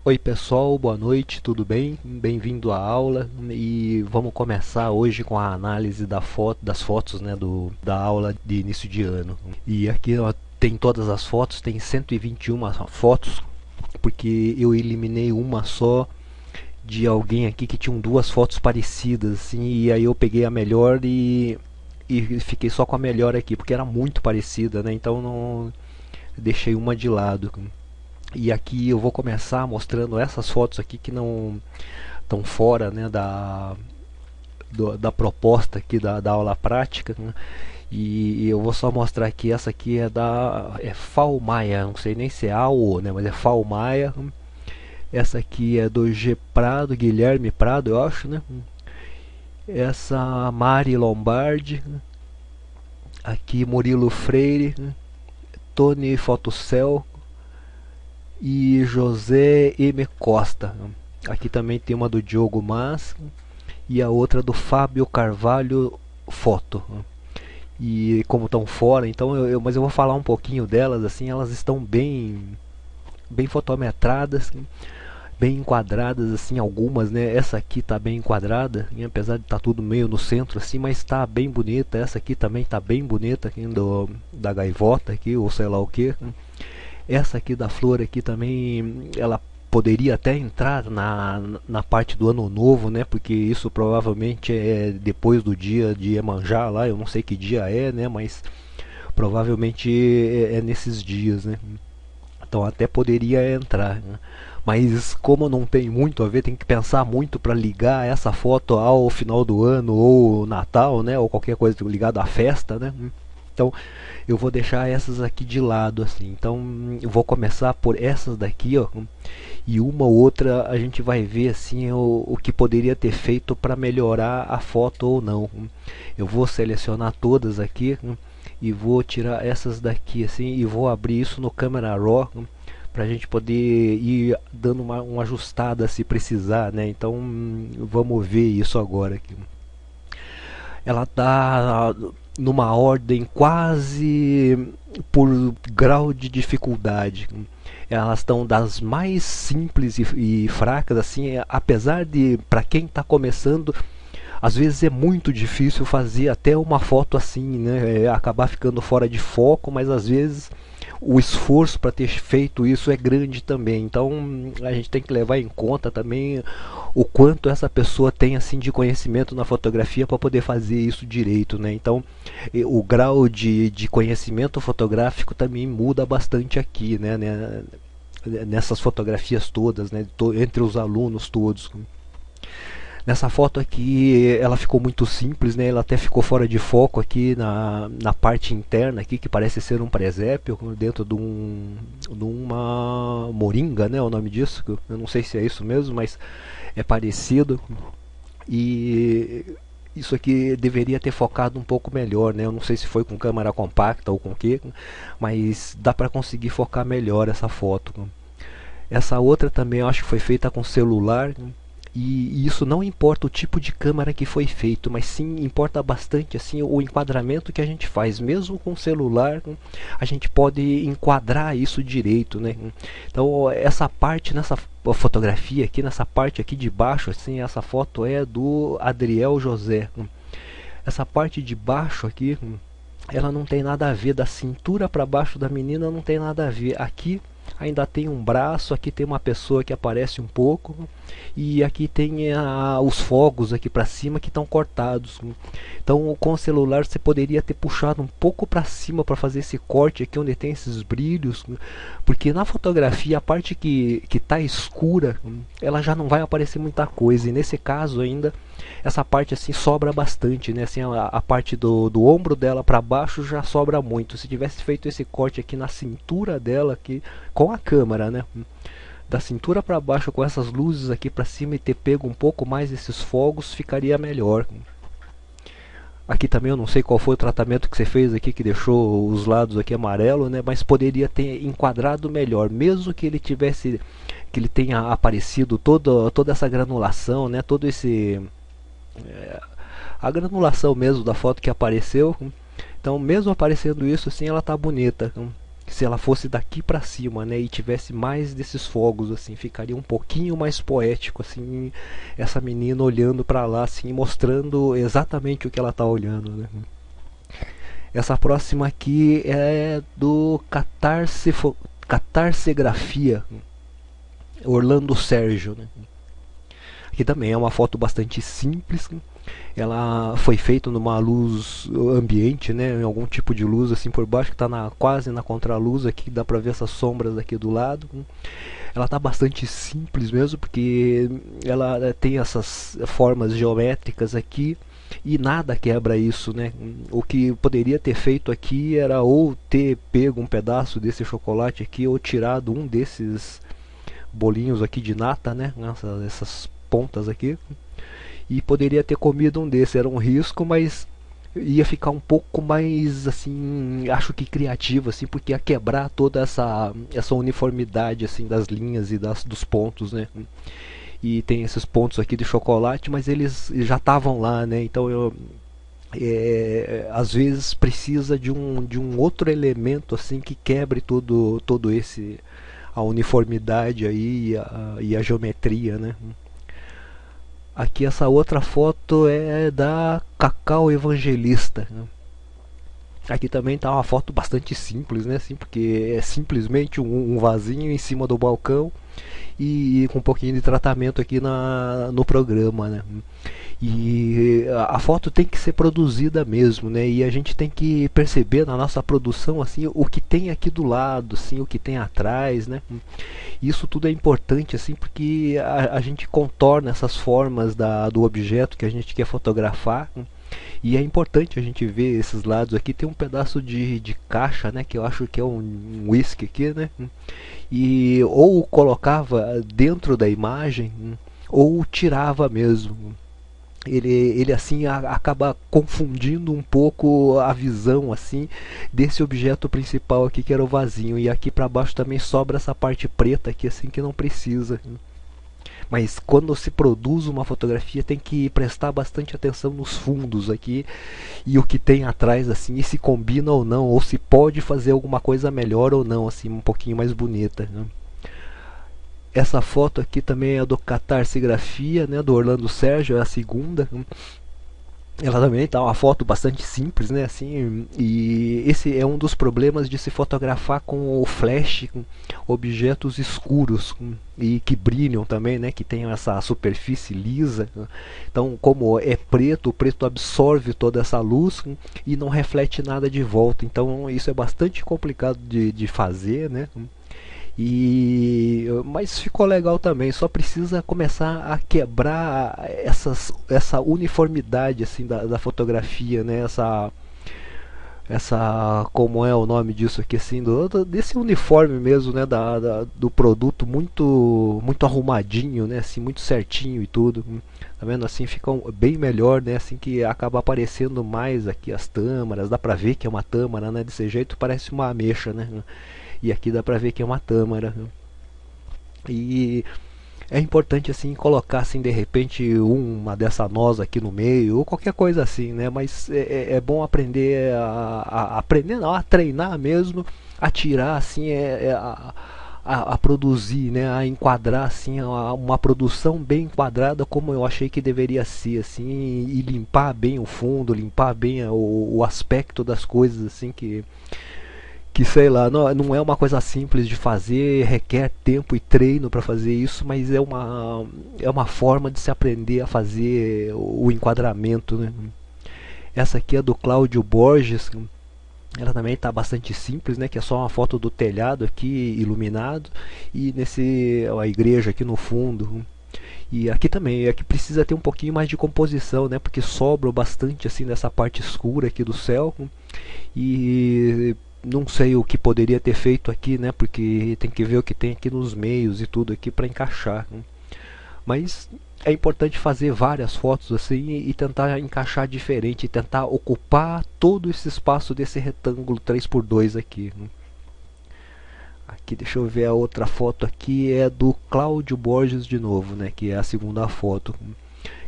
Oi pessoal, boa noite, tudo bem? Bem-vindo à aula e vamos começar hoje com a análise das fotos, né, da aula de início de ano. E aqui ó, tem todas as fotos, tem 121 fotos, porque eu eliminei uma só de alguém aqui que tinham duas fotos parecidas, assim, e aí eu peguei a melhor e fiquei só com a melhor aqui, porque era muito parecida, né? Então não deixei uma de lado. E aqui eu vou começar mostrando essas fotos aqui que não estão fora, né, da proposta aqui da aula prática, né? E eu vou só mostrar aqui, essa aqui é Fal Maia, não sei nem se é A ou O, né, mas é Fal Maia. Essa aqui é do G Prado, Guilherme Prado, eu acho, né? Essa Mari Lombardi, aqui Murilo Freire, Tony Fotocel e José M. Costa. Aqui também tem uma do Diogo Mas e a outra do Fábio Carvalho Foto. E como estão fora, então mas eu vou falar um pouquinho delas, assim, elas estão bem fotometradas, bem enquadradas, assim, algumas, né? Essa aqui tá bem enquadrada, e apesar de estar tudo meio no centro, assim, mas tá bem bonita. Essa aqui também tá bem bonita, aqui da gaivota aqui, ou sei lá o que. Essa aqui da flor aqui também, ela poderia até entrar na parte do ano novo, né? Porque isso provavelmente é depois do dia de Iemanjá lá, eu não sei que dia é, né? Mas provavelmente é nesses dias, né? Então até poderia entrar, né? Mas como não tem muito a ver, tem que pensar muito para ligar essa foto ao final do ano ou Natal, né? Ou qualquer coisa ligada à festa, né? Então eu vou deixar essas aqui de lado, assim. Então eu vou começar por essas daqui, ó, e uma ou outra a gente vai ver assim o que poderia ter feito para melhorar a foto ou não. Eu vou selecionar todas aqui e vou tirar essas daqui assim e vou abrir isso no Camera Raw para a gente poder ir dando uma ajustada se precisar, né? Então vamos ver isso agora aqui. Ela está numa ordem quase por grau de dificuldade. Elas estão das mais simples e fracas, assim, apesar de, para quem está começando, às vezes é muito difícil fazer até uma foto assim, né? Acabar ficando fora de foco, mas às vezes o esforço para ter feito isso é grande também. Então a gente tem que levar em conta também o quanto essa pessoa tem assim de conhecimento na fotografia para poder fazer isso direito, né? Então o grau de conhecimento fotográfico também muda bastante aqui, né? Nessas fotografias todas, né? Entre os alunos todos. Nessa foto aqui ela ficou muito simples, né? Ela até ficou fora de foco aqui na parte interna aqui, que parece ser um presépio dentro de uma moringa, né? O nome disso, eu não sei se é isso mesmo, mas é parecido. E isso aqui deveria ter focado um pouco melhor, né? Eu não sei se foi com câmera compacta ou com o que, mas dá para conseguir focar melhor essa foto. Essa outra também eu acho que foi feita com celular, e isso não importa o tipo de câmera que foi feito, mas sim importa bastante assim o enquadramento que a gente faz. Mesmo com celular, a gente pode enquadrar isso direito, né? Então essa parte nessa fotografia aqui, nessa parte aqui de baixo, assim, essa foto é do Adriel José. Essa parte de baixo aqui, ela não tem nada a ver, da cintura para baixo da menina não tem nada a ver. Aqui ainda tem um braço, aqui tem uma pessoa que aparece um pouco, e aqui tem os fogos aqui para cima que estão cortados. Então com o celular você poderia ter puxado um pouco para cima para fazer esse corte aqui onde tem esses brilhos, porque na fotografia a parte que está escura, ela já não vai aparecer muita coisa, e nesse caso ainda essa parte assim sobra bastante, né? Assim, a parte do ombro dela para baixo já sobra muito. Se tivesse feito esse corte aqui na cintura dela aqui com a câmera, né? Da cintura para baixo com essas luzes aqui para cima e ter pego um pouco mais esses fogos, ficaria melhor. Aqui também eu não sei qual foi o tratamento que você fez aqui que deixou os lados aqui amarelo, né? Mas poderia ter enquadrado melhor, mesmo que ele tivesse, que ele tenha aparecido toda essa granulação, né? Todo esse a granulação mesmo da foto que apareceu. Então mesmo aparecendo isso assim, ela tá bonita. se ela fosse daqui para cima, né, e tivesse mais desses fogos, assim, ficaria um pouquinho mais poético, assim, essa menina olhando para lá, assim, mostrando exatamente o que ela tá olhando, né. Essa próxima aqui é do Catarsegrafia, Orlando Sérgio, né. Aqui também é uma foto bastante simples. Ela foi feita numa luz ambiente, né, em algum tipo de luz assim por baixo, que está quase na contraluz aqui, dá para ver essas sombras aqui do lado. Ela está bastante simples mesmo, porque ela tem essas formas geométricas aqui e nada quebra isso, né? O que poderia ter feito aqui era ou ter pego um pedaço desse chocolate aqui ou tirado um desses bolinhos aqui de nata, né? Essas pontas aqui, e poderia ter comido um desses. Era um risco, mas ia ficar um pouco mais assim, acho que criativo, assim, porque ia quebrar toda essa uniformidade assim das linhas e dos pontos, né? E tem esses pontos aqui de chocolate, mas eles já estavam lá, né? Então às vezes precisa de um outro elemento assim que quebre todo esse a uniformidade aí e a geometria, né? Aqui essa outra foto é da Cacau Evangelista. Aqui também tá uma foto bastante simples, né? Assim, porque é simplesmente um vasinho em cima do balcão e com um pouquinho de tratamento aqui no programa, né? E a foto tem que ser produzida mesmo, né? E a gente tem que perceber na nossa produção assim o que tem aqui do lado, assim, o que tem atrás, né? Isso tudo é importante assim porque a gente contorna essas formas do objeto que a gente quer fotografar. E é importante a gente ver esses lados aqui. Tem um pedaço de caixa, né, que eu acho que é um whisky aqui, né? E ou colocava dentro da imagem ou tirava mesmo. Ele assim acaba confundindo um pouco a visão assim desse objeto principal aqui, que era o vasinho. E aqui para baixo também sobra essa parte preta aqui assim que não precisa. Mas quando se produz uma fotografia tem que prestar bastante atenção nos fundos aqui e o que tem atrás, assim, e se combina ou não, ou se pode fazer alguma coisa melhor ou não, assim, um pouquinho mais bonita, né? Essa foto aqui também é do Catarsegrafia, né, do Orlando Sérgio, é a segunda. Ela também tá uma foto bastante simples, né, assim, e esse é um dos problemas de se fotografar com o flash, com objetos escuros e que brilham também, né, que tem essa superfície lisa. Então, como é preto, o preto absorve toda essa luz e não reflete nada de volta. Então, isso é bastante complicado de fazer, né? Mas ficou legal também, só precisa começar a quebrar essa uniformidade assim da fotografia, né? Essa como é o nome disso aqui assim, desse uniforme mesmo, né, do produto muito arrumadinho, né, assim, muito certinho e tudo. Tá vendo? Assim fica bem melhor, né, assim, que acaba aparecendo mais aqui as tâmaras, dá pra ver que é uma tâmara, né? Desse jeito parece uma ameixa, né? E aqui dá pra ver que é uma tâmara. E é importante assim colocar assim de repente uma dessa noz aqui no meio ou qualquer coisa assim, né? Mas é bom aprender aprender não, a treinar mesmo, a tirar assim, a produzir, né? A enquadrar assim uma produção bem enquadrada como eu achei que deveria ser assim, e limpar bem o fundo, limpar bem o aspecto das coisas assim que sei lá, não é uma coisa simples de fazer, requer tempo e treino para fazer isso, mas é uma forma de se aprender a fazer o enquadramento, né? Essa aqui é do Cláudio Borges, ela também está bastante simples, né? Que é só uma foto do telhado aqui iluminado e a igreja aqui no fundo. E aqui também, aqui precisa ter um pouquinho mais de composição, né? Porque sobra bastante assim dessa parte escura aqui do céu. E não sei o que poderia ter feito aqui, né? Porque tem que ver o que tem aqui nos meios e tudo aqui para encaixar, né? Mas é importante fazer várias fotos assim e tentar encaixar diferente, e tentar ocupar todo esse espaço desse retângulo 3x2 aqui, né? Aqui deixa eu ver a outra foto aqui, é do Cláudio Borges de novo, né? Que é a segunda foto.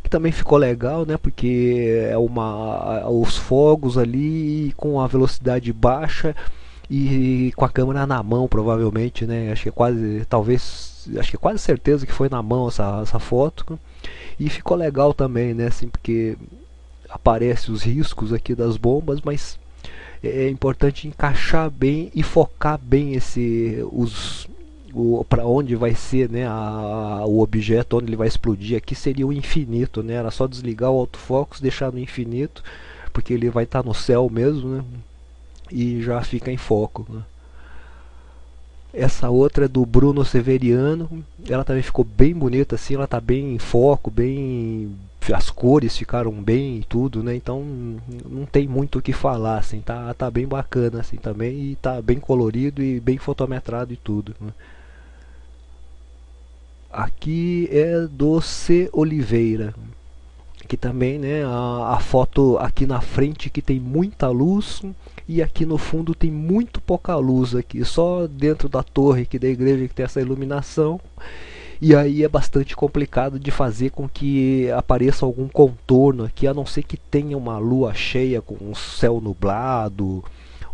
Que também ficou legal, né? Porque é os fogos ali com a velocidade baixa e com a câmera na mão, provavelmente, né? Acho que é quase, talvez, acho que é quase certeza que foi na mão essa foto. E ficou legal também, né? Assim, porque aparece os riscos aqui das bombas, mas é importante encaixar bem e focar bem para onde vai ser, né, o objeto, onde ele vai explodir. Aqui seria o infinito, né? Era só desligar o autofocus, deixar no infinito, porque ele vai estar no céu mesmo, né? E já fica em foco, né? Essa outra é do Bruno Severiano. Ela também ficou bem bonita assim, ela tá bem em foco, bem, as cores ficaram bem e tudo, né? Então não tem muito o que falar assim, tá bem bacana assim também e tá bem colorido e bem fotometrado e tudo, né? Aqui é do C Oliveira, que também, né, a foto aqui na frente que tem muita luz e aqui no fundo tem muito pouca luz aqui, só dentro da torre aqui da igreja que tem essa iluminação, e aí é bastante complicado de fazer com que apareça algum contorno aqui, a não ser que tenha uma lua cheia com um céu nublado,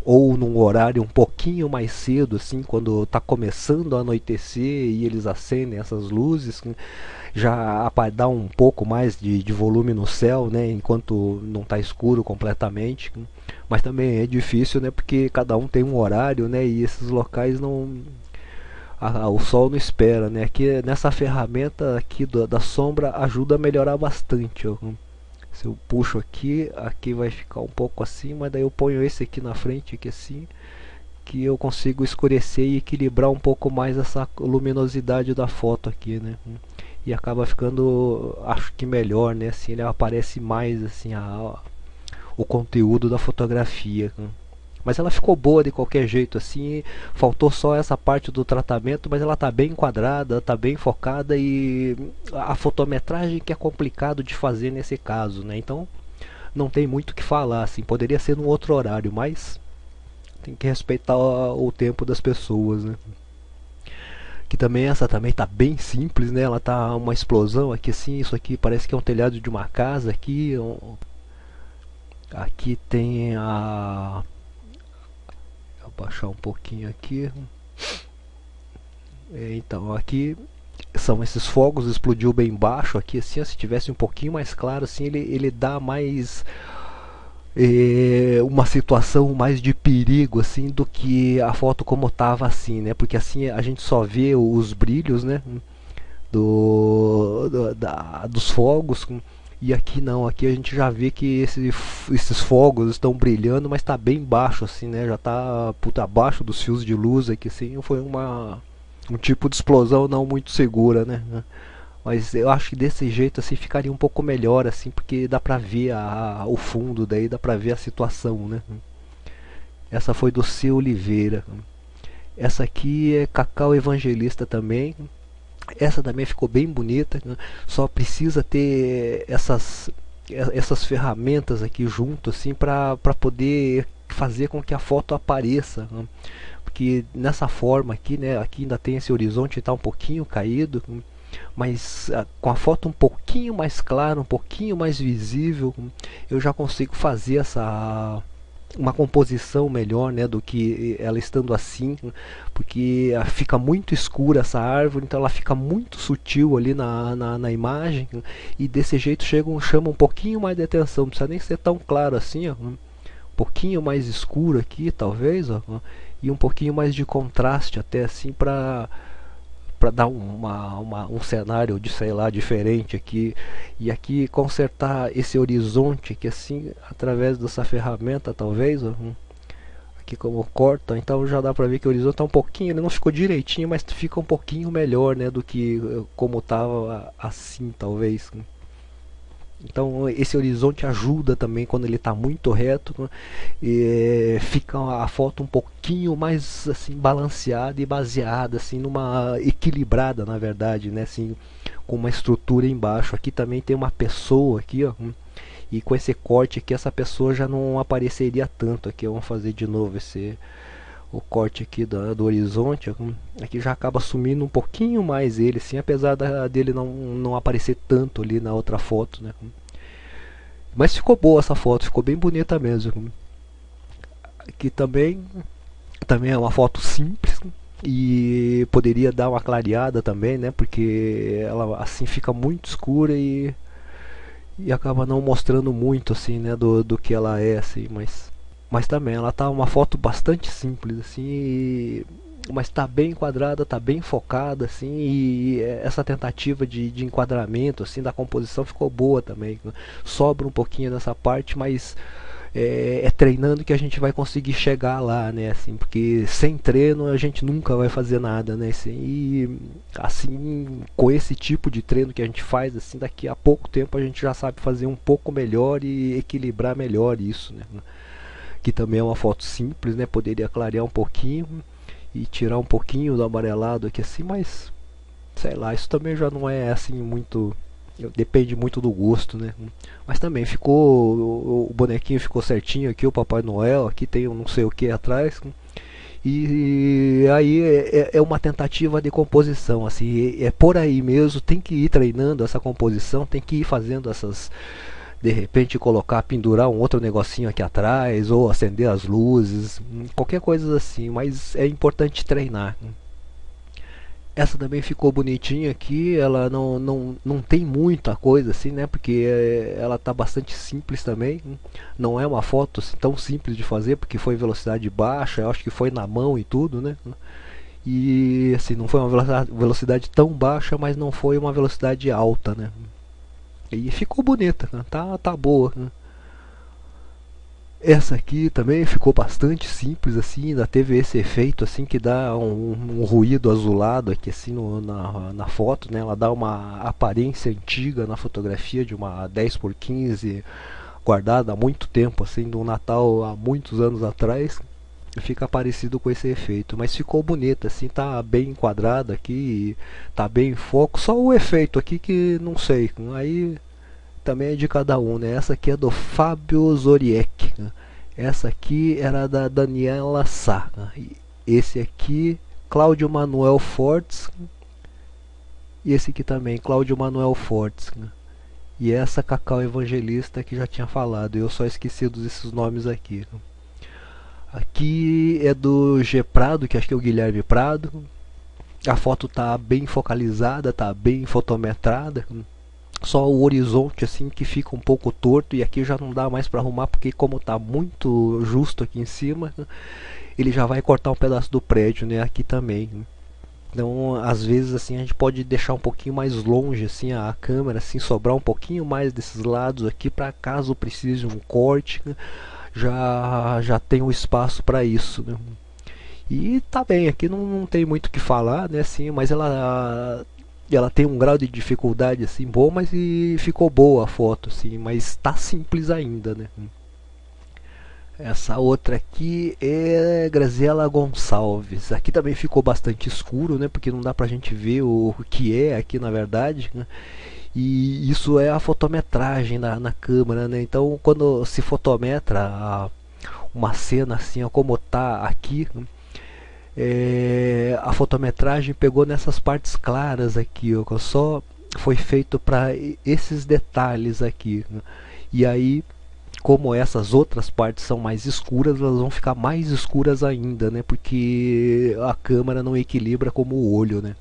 ou num horário um pouquinho mais cedo, assim, quando está começando a anoitecer e eles acendem essas luzes, já dá um pouco mais de volume no céu, né, enquanto não está escuro completamente. Mas também é difícil, né, porque cada um tem um horário, né, e esses locais não, o sol não espera, né. Aqui nessa ferramenta aqui da sombra ajuda a melhorar bastante. Se eu puxo aqui, aqui vai ficar um pouco assim, mas daí eu ponho esse aqui na frente, aqui assim, que eu consigo escurecer e equilibrar um pouco mais essa luminosidade da foto aqui, né? E acaba ficando, acho que melhor, né? Assim, ele aparece mais assim o conteúdo da fotografia. Mas ela ficou boa de qualquer jeito, assim, faltou só essa parte do tratamento, mas ela tá bem enquadrada, tá bem focada, e a fotometragem que é complicado de fazer nesse caso, né? Então não tem muito o que falar, assim, poderia ser num outro horário, mas tem que respeitar o tempo das pessoas, né? Que também essa também tá bem simples, né? Ela tá uma explosão aqui assim, isso aqui parece que é um telhado de uma casa aqui. Aqui tem a, vou baixar um pouquinho aqui. Então aqui são esses fogos, explodiu bem baixo aqui assim, se tivesse um pouquinho mais claro assim, ele dá mais uma situação mais de perigo assim do que a foto como estava assim, né? Porque assim a gente só vê os brilhos, né? Dos fogos. E aqui não, aqui a gente já vê que esses fogos estão brilhando, mas está bem baixo assim, né? Já está abaixo dos fios de luz aqui assim, foi um tipo de explosão não muito segura, né? Mas eu acho que desse jeito assim ficaria um pouco melhor assim, porque dá pra ver o fundo, daí dá pra ver a situação, né? Essa foi do C. Oliveira. Essa aqui é Cacau Evangelista também. Essa também ficou bem bonita, né? Só precisa ter essas ferramentas aqui junto assim para poder fazer com que a foto apareça, né? Porque nessa forma aqui, né, aqui ainda tem esse horizonte, está um pouquinho caído, mas com a foto um pouquinho mais clara, um pouquinho mais visível, eu já consigo fazer uma composição melhor, né, do que ela estando assim, porque fica muito escura essa árvore, então ela fica muito sutil ali na imagem, e desse jeito chama um pouquinho mais de atenção, não precisa nem ser tão claro assim, ó, um pouquinho mais escuro aqui talvez, ó, e um pouquinho mais de contraste até assim para dar um cenário de, sei lá, diferente aqui, e aqui consertar esse horizonte aqui assim através dessa ferramenta talvez, ó, aqui como corta, então já dá pra ver que o horizonte tá um pouquinho, ele não ficou direitinho, mas fica um pouquinho melhor, né, do que como tava assim talvez. Então esse horizonte ajuda também quando ele está muito reto, né? E fica a foto um pouquinho mais assim balanceada e baseada assim numa equilibrada, na verdade, né, assim, com uma estrutura embaixo. Aqui também tem uma pessoa aqui, ó, e com esse corte aqui essa pessoa já não apareceria tanto. Aqui vamos fazer de novo o corte aqui do horizonte, aqui já acaba sumindo um pouquinho mais ele, assim, apesar dele não aparecer tanto ali na outra foto, né? Mas ficou boa essa foto, ficou bem bonita mesmo. Aqui também Também é uma foto simples e poderia dar uma clareada também, né? Porque ela assim fica muito escura e acaba não mostrando muito assim, né, do que ela é assim, mas também ela tá uma foto bastante simples assim, mas tá bem enquadrada, tá bem focada assim, e essa tentativa de enquadramento assim da composição ficou boa também, né? Sobra um pouquinho nessa parte, mas é treinando que a gente vai conseguir chegar lá, né? Assim, porque sem treino a gente nunca vai fazer nada, né? Assim, e assim, com esse tipo de treino que a gente faz, assim, daqui a pouco tempo a gente já sabe fazer um pouco melhor e equilibrar melhor isso, né? Que também é uma foto simples, né? Poderia clarear um pouquinho e tirar um pouquinho do amarelado aqui assim, mas sei lá, isso também já não é assim muito, depende muito do gosto, né? Mas também ficou, o bonequinho ficou certinho aqui, o Papai Noel, aqui tem um não sei o que atrás. E aí é uma tentativa de composição, assim, é por aí mesmo, tem que ir treinando essa composição, tem que ir fazendo essas, de repente colocar, pendurar um outro negocinho aqui atrás, ou acender as luzes, qualquer coisa assim, mas é importante treinar. Essa também ficou bonitinha aqui, ela não tem muita coisa assim, né? Porque ela tá bastante simples também. Não é uma foto assim, tão simples de fazer, porque foi velocidade baixa, eu acho que foi na mão e tudo, né? E assim, não foi uma velocidade tão baixa, mas não foi uma velocidade alta, né? E ficou bonita, né? Tá boa, né? Essa aqui também ficou bastante simples assim, ainda teve esse efeito assim que dá um ruído azulado aqui assim na foto, né? Ela dá uma aparência antiga na fotografia de uma 10x15 guardada há muito tempo assim, de um Natal há muitos anos atrás. Fica parecido com esse efeito, mas ficou bonita assim, tá bem enquadrada aqui, tá bem em foco, só o efeito aqui que não sei, aí também é de cada um, né? Essa aqui é do Fábio Zoriek, né? Essa aqui era da Daniela Sá, né? Esse aqui, Cláudio Manuel Fortes. E esse aqui também, Cláudio Manuel Fortes, né? E essa Cacau Evangelista que já tinha falado, eu só esqueci desses nomes aqui, né? Aqui é do G Prado, que acho que é o Guilherme Prado. A foto tá bem focalizada, tá bem fotometrada, né? Só o horizonte assim que fica um pouco torto, e aqui já não dá mais para arrumar porque como tá muito justo aqui em cima, ele já vai cortar um pedaço do prédio, né, aqui também. Então, às vezes assim a gente pode deixar um pouquinho mais longe assim a câmera, assim sobrar um pouquinho mais desses lados aqui para caso precise um corte, né, já tem o espaço para isso, né? E tá bem, aqui não tem muito o que falar, né, assim, mas ela tem um grau de dificuldade assim bom, mas ficou boa a foto assim, mas tá simples ainda, né? Essa outra aqui é Graziela Gonçalves. Aqui também ficou bastante escuro, né? Porque não dá pra gente ver o que é aqui na verdade, né? E isso é a fotometragem na câmera, né? Então quando se fotometra uma cena assim, ó, como tá aqui, né? A fotometragem pegou nessas partes claras aqui, ó, só foi feito para esses detalhes aqui, né? E aí, como essas outras partes são mais escuras, elas vão ficar mais escuras ainda, né? Porque a câmera não equilibra como o olho, né?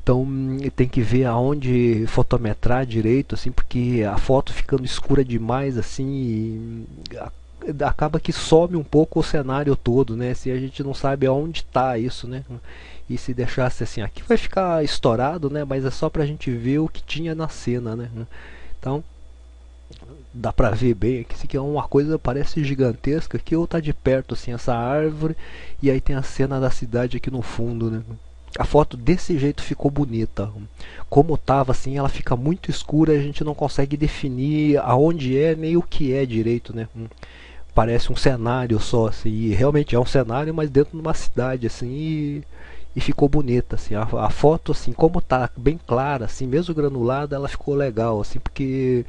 Então tem que ver aonde fotometrar direito, assim, porque a foto ficando escura demais, assim, acaba que some um pouco o cenário todo, né? Se a gente não sabe aonde está isso, né? E se deixasse assim, aqui vai ficar estourado, né? Mas é só pra gente ver o que tinha na cena, né? Então dá pra ver bem aqui, isso aqui é uma coisa parece gigantesca, que ou tá de perto assim essa árvore e aí tem a cena da cidade aqui no fundo, né? A foto desse jeito ficou bonita. Como tava assim, ela fica muito escura, a gente não consegue definir aonde é nem o que é direito, né? Parece um cenário só, assim, e realmente é um cenário, mas dentro de uma cidade, assim, e ficou bonita, assim, a foto, assim, como tá bem clara, assim, mesmo granulada, ela ficou legal, assim, porque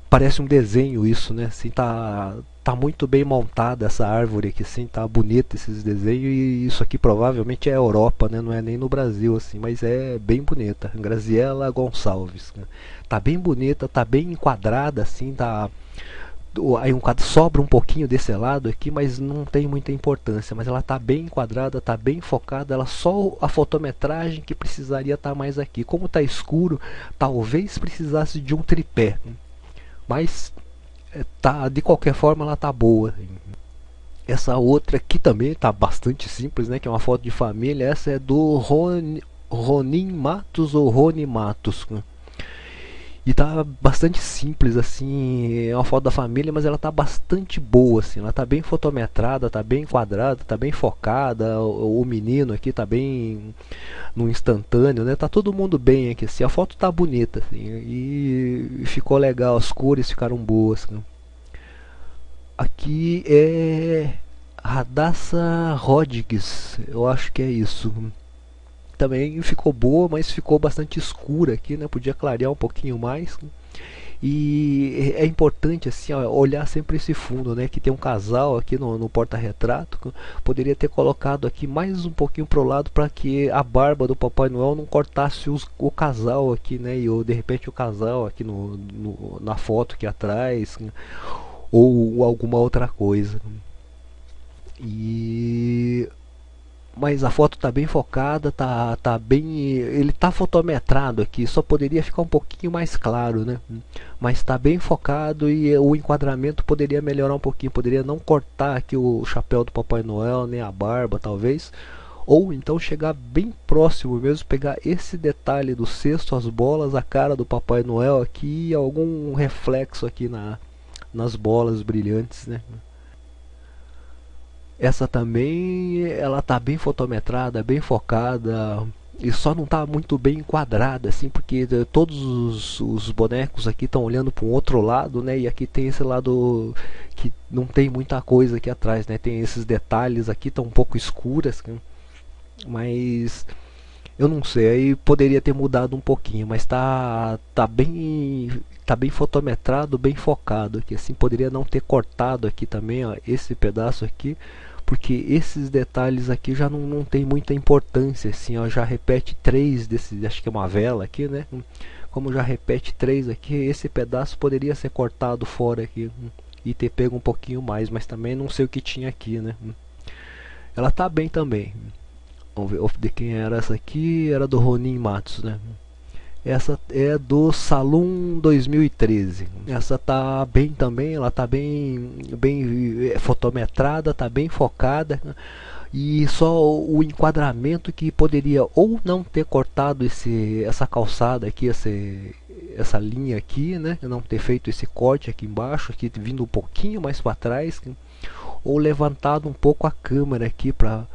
parece um desenho isso, né, assim, tá muito bem montada essa árvore aqui, assim, tá bonita esses desenhos, e isso aqui provavelmente é Europa, né, não é nem no Brasil, assim, mas é bem bonita, Graziela Gonçalves, né? Tá bem bonita, tá bem enquadrada, assim, tá aí sobra um pouquinho desse lado aqui, mas não tem muita importância, mas ela está bem enquadrada, está bem focada, ela só a fotometragem que precisaria estar mais aqui. Como está escuro, talvez precisasse de um tripé, mas tá, de qualquer forma ela tá boa. Essa outra aqui também tá bastante simples, né, que é uma foto de família. Essa é do Ronin Matos ou Rony Matos, e tá bastante simples, assim, é uma foto da família, mas ela tá bastante boa, assim, ela tá bem fotometrada, tá bem enquadrada, tá bem focada, o menino aqui tá bem no instantâneo, né, tá todo mundo bem aqui, assim, a foto tá bonita, assim, e ficou legal, as cores ficaram boas, né. Aqui é Radassa Rodrigues, eu acho que é isso. Também ficou boa, mas ficou bastante escura aqui, né? Podia clarear um pouquinho mais. E é importante assim, ó, olhar sempre esse fundo, né? Que tem um casal aqui no porta-retrato. Poderia ter colocado aqui mais um pouquinho pro lado para que a barba do Papai Noel não cortasse o casal aqui, né? E ou de repente o casal aqui na foto aqui atrás, ou alguma outra coisa. E mas a foto está bem focada, tá bem, ele tá fotometrado aqui, só poderia ficar um pouquinho mais claro, né? Mas está bem focado e o enquadramento poderia melhorar um pouquinho, poderia não cortar aqui o chapéu do Papai Noel, nem a barba, talvez, ou então chegar bem próximo mesmo, pegar esse detalhe do cesto, as bolas, a cara do Papai Noel aqui e algum reflexo aqui nas bolas brilhantes, né? Essa também, ela tá bem fotometrada, bem focada, e só não tá muito bem enquadrada, assim, porque todos os bonecos aqui estão olhando para um outro lado, né? E aqui tem esse lado que não tem muita coisa aqui atrás, né? Tem esses detalhes aqui, estão um pouco escuras, né? Mas eu não sei, aí poderia ter mudado um pouquinho, mas tá bem fotometrado, bem focado aqui, assim, poderia não ter cortado aqui também, ó, esse pedaço aqui, porque esses detalhes aqui já não tem muita importância, assim, ó, já repete três desses, acho que é uma vela aqui, né? Como já repete três aqui, esse pedaço poderia ser cortado fora aqui e ter pego um pouquinho mais, mas também não sei o que tinha aqui, né? Ela tá bem também. Vamos ver de quem era essa aqui, era do Ronin Matos, né? Essa é do Salum 2013. Essa tá bem também, ela tá bem fotometrada, tá bem focada. E só o enquadramento que poderia ou não ter cortado essa calçada aqui, essa linha aqui, né? Não ter feito esse corte aqui embaixo, aqui vindo um pouquinho mais para trás, ou levantado um pouco a câmera aqui para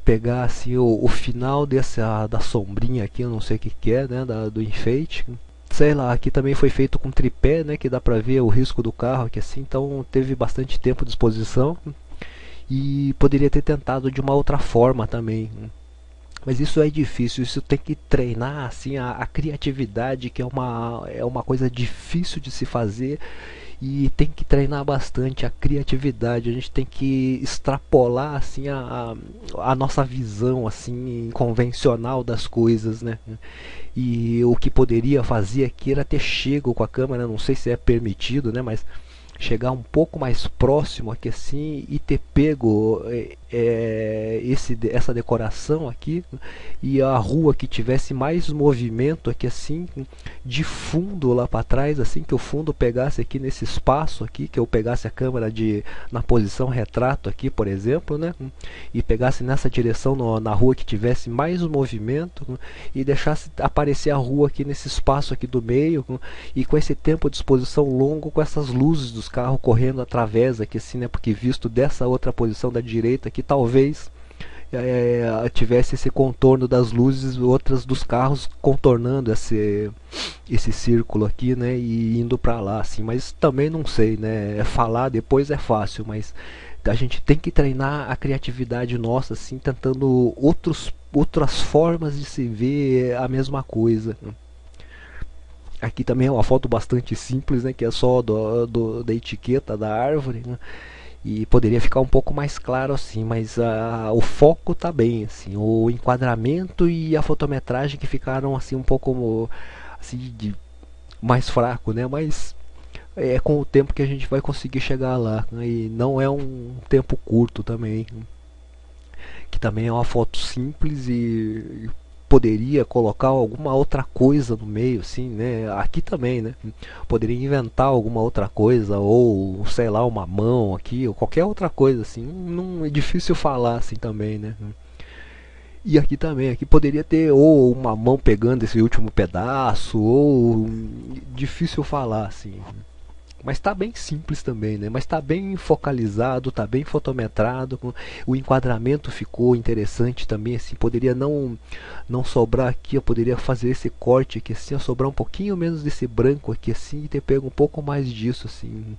pegar assim o final da sombrinha aqui, eu não sei o que é, né, do enfeite. Sei lá, aqui também foi feito com tripé, né, que dá pra ver o risco do carro aqui assim, então teve bastante tempo de exposição e poderia ter tentado de uma outra forma também. Mas isso é difícil, isso tem que treinar assim a criatividade, que é uma coisa difícil de se fazer, e tem que treinar bastante a criatividade. A gente tem que extrapolar assim a nossa visão assim convencional das coisas, né? E o que poderia fazer aqui era ter chego com a câmera, não sei se é permitido, né? Mas chegar um pouco mais próximo aqui assim e ter pego essa decoração aqui, e a rua que tivesse mais movimento aqui assim, de fundo lá para trás, assim, que o fundo pegasse aqui nesse espaço aqui, que eu pegasse a câmera na posição retrato aqui, por exemplo, né, e pegasse nessa direção na rua que tivesse mais movimento, e deixasse aparecer a rua aqui nesse espaço aqui do meio, e com esse tempo de exposição longo, com essas luzes dos carros correndo através aqui assim, né, porque visto dessa outra posição da direita aqui, talvez tivesse esse contorno das luzes, outras dos carros contornando esse círculo aqui, né, e indo para lá, assim. Mas também não sei, né, falar depois é fácil, mas a gente tem que treinar a criatividade nossa, assim, tentando outras formas de se ver a mesma coisa. Aqui também é uma foto bastante simples, né, que é só da etiqueta da árvore, né, e poderia ficar um pouco mais claro assim, mas o foco tá bem, assim, o enquadramento e a fotometragem que ficaram assim um pouco assim mais fraco, né, mas é com o tempo que a gente vai conseguir chegar lá, né? E não é um tempo curto também, que também é uma foto simples e poderia colocar alguma outra coisa no meio, assim, né? Aqui também, né? Poderia inventar alguma outra coisa, ou sei lá, uma mão aqui, ou qualquer outra coisa, assim. Não é difícil falar assim também, né? E aqui também, aqui poderia ter ou uma mão pegando esse último pedaço, ou difícil falar assim. Mas está bem simples também, né? Mas está bem focalizado, está bem fotometrado, o enquadramento ficou interessante também, assim, poderia não sobrar aqui, eu poderia fazer esse corte aqui assim, sobrar um pouquinho menos desse branco aqui assim e ter pego um pouco mais disso assim.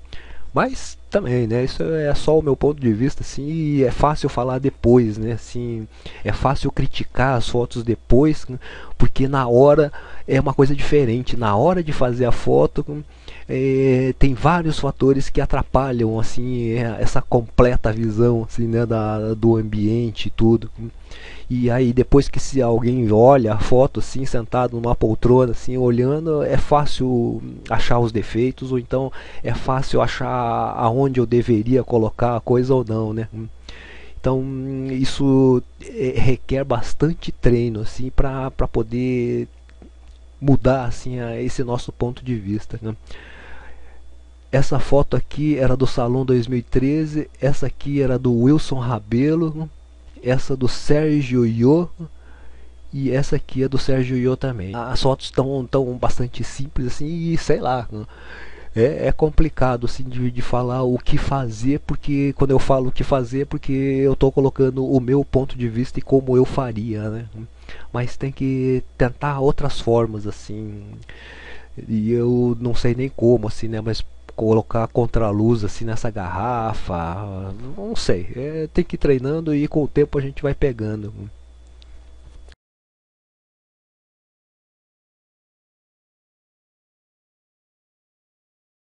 Mas também, né? Isso é só o meu ponto de vista, assim, e é fácil falar depois, né? Assim, é fácil criticar as fotos depois, porque na hora é uma coisa diferente. Na hora de fazer a foto, tem vários fatores que atrapalham, assim, essa completa visão, assim, né? Do ambiente e tudo. E aí depois que se alguém olha a foto assim, sentado numa poltrona assim, olhando, é fácil achar os defeitos ou então é fácil achar aonde eu deveria colocar a coisa ou não, né? Então isso requer bastante treino assim para poder mudar assim esse nosso ponto de vista, né? Essa foto aqui era do Salão 2013, essa aqui era do Wilson Rabelo, essa do Sérgio Iô e essa aqui é do Sérgio Iô também. As fotos estão bastante simples assim e sei lá, é complicado assim de falar o que fazer, porque quando eu falo o que fazer, porque eu estou colocando o meu ponto de vista e como eu faria, né? Mas tem que tentar outras formas assim. E eu não sei nem como assim, né? Mas colocar contraluz assim nessa garrafa, não sei. Tem que ir treinando e com o tempo a gente vai pegando.